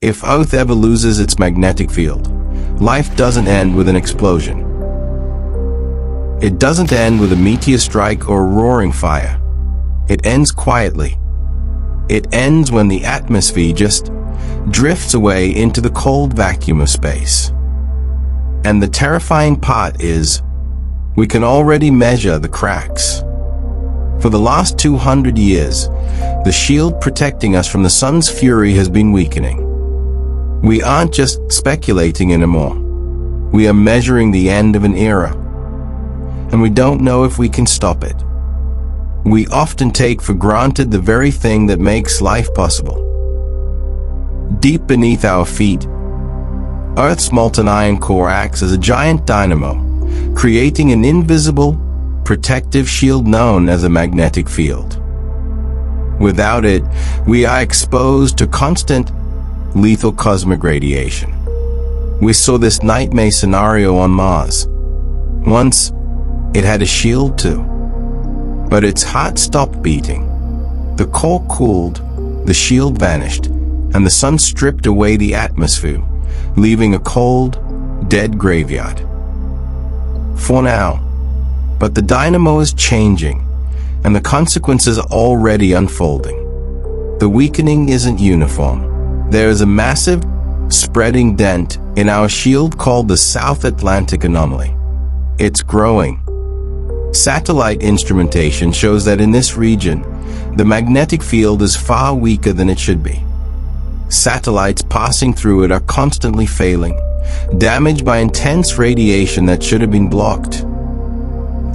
If Earth ever loses its magnetic field, life doesn't end with an explosion. It doesn't end with a meteor strike or a roaring fire. It ends quietly. It ends when the atmosphere just drifts away into the cold vacuum of space. And the terrifying part is, we can already measure the cracks. For the last 200 years, the shield protecting us from the sun's fury has been weakening. We aren't just speculating anymore. We are measuring the end of an era. And we don't know if we can stop it. We often take for granted the very thing that makes life possible. Deep beneath our feet, Earth's molten iron core acts as a giant dynamo, creating an invisible, protective shield known as a magnetic field. Without it, we are exposed to constant, lethal cosmic radiation. We saw this nightmare scenario on Mars. Once, it had a shield too. But its heart stopped beating. The core cooled, the shield vanished, and the sun stripped away the atmosphere, leaving a cold, dead graveyard. For now. But the dynamo is changing, and the consequences are already unfolding. The weakening isn't uniform. There is a massive, spreading dent in our shield called the South Atlantic Anomaly. It's growing. Satellite instrumentation shows that in this region, the magnetic field is far weaker than it should be. Satellites passing through it are constantly failing, damaged by intense radiation that should have been blocked.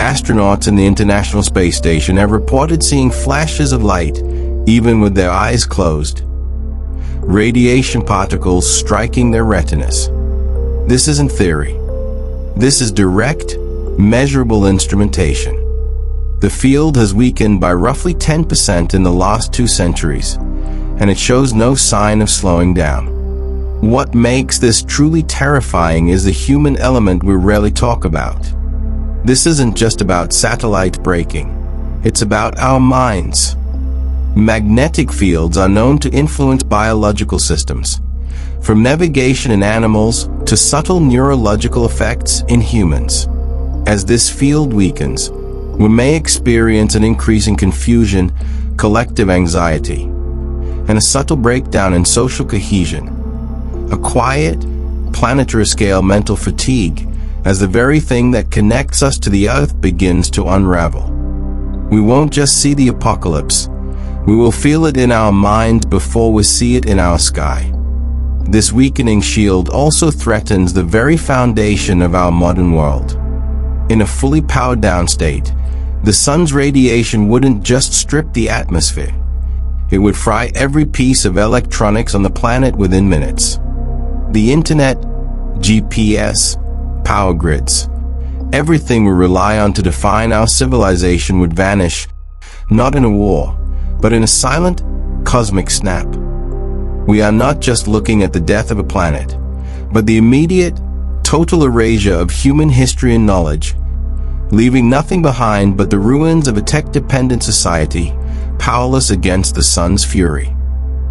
Astronauts in the International Space Station have reported seeing flashes of light, even with their eyes closed. Radiation particles striking their retinas. This isn't theory. This is direct, measurable instrumentation. The field has weakened by roughly 10% in the last 2 centuries, and it shows no sign of slowing down. What makes this truly terrifying is the human element we rarely talk about. This isn't just about satellites breaking. It's about our minds. Magnetic fields are known to influence biological systems, from navigation in animals to subtle neurological effects in humans. As this field weakens, we may experience an increase in confusion, collective anxiety, and a subtle breakdown in social cohesion. A quiet, planetary-scale mental fatigue, as the very thing that connects us to the Earth begins to unravel. We won't just see the apocalypse, we will feel it in our minds before we see it in our sky. This weakening shield also threatens the very foundation of our modern world. In a fully powered down state, the sun's radiation wouldn't just strip the atmosphere. It would fry every piece of electronics on the planet within minutes. The internet, GPS, power grids, everything we rely on to define our civilization would vanish, not in a war, but in a silent, cosmic snap. We are not just looking at the death of a planet, but the immediate, total erasure of human history and knowledge, leaving nothing behind but the ruins of a tech-dependent society, powerless against the sun's fury.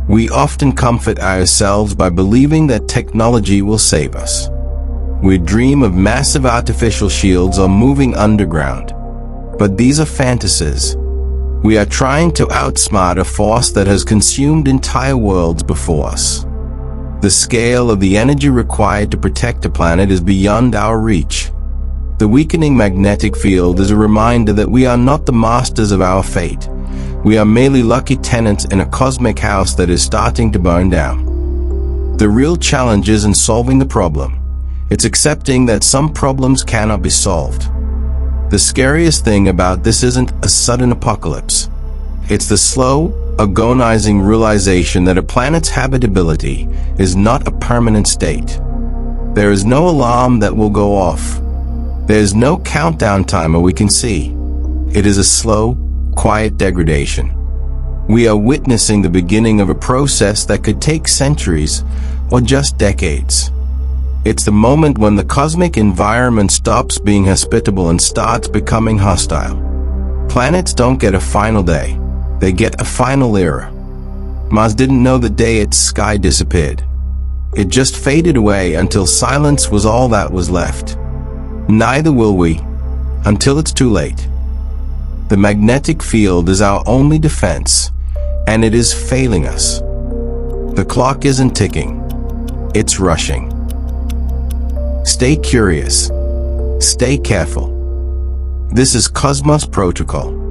We often comfort ourselves by believing that technology will save us. We dream of massive artificial shields or moving underground. But these are fantasies. We are trying to outsmart a force that has consumed entire worlds before us. The scale of the energy required to protect a planet is beyond our reach. The weakening magnetic field is a reminder that we are not the masters of our fate. We are merely lucky tenants in a cosmic house that is starting to burn down. The real challenge isn't solving the problem. It's accepting that some problems cannot be solved. The scariest thing about this isn't a sudden apocalypse. It's the slow, agonizing realization that a planet's habitability is not a permanent state. There is no alarm that will go off. There is no countdown timer we can see. It is a slow, quiet degradation. We are witnessing the beginning of a process that could take centuries or just decades. It's the moment when the cosmic environment stops being hospitable and starts becoming hostile. Planets don't get a final day. They get a final era. Mars didn't know the day its sky disappeared. It just faded away until silence was all that was left. Neither will we, until it's too late. The magnetic field is our only defense, and it is failing us. The clock isn't ticking, it's rushing. Stay curious. Stay careful. This is Cosmos Protocol.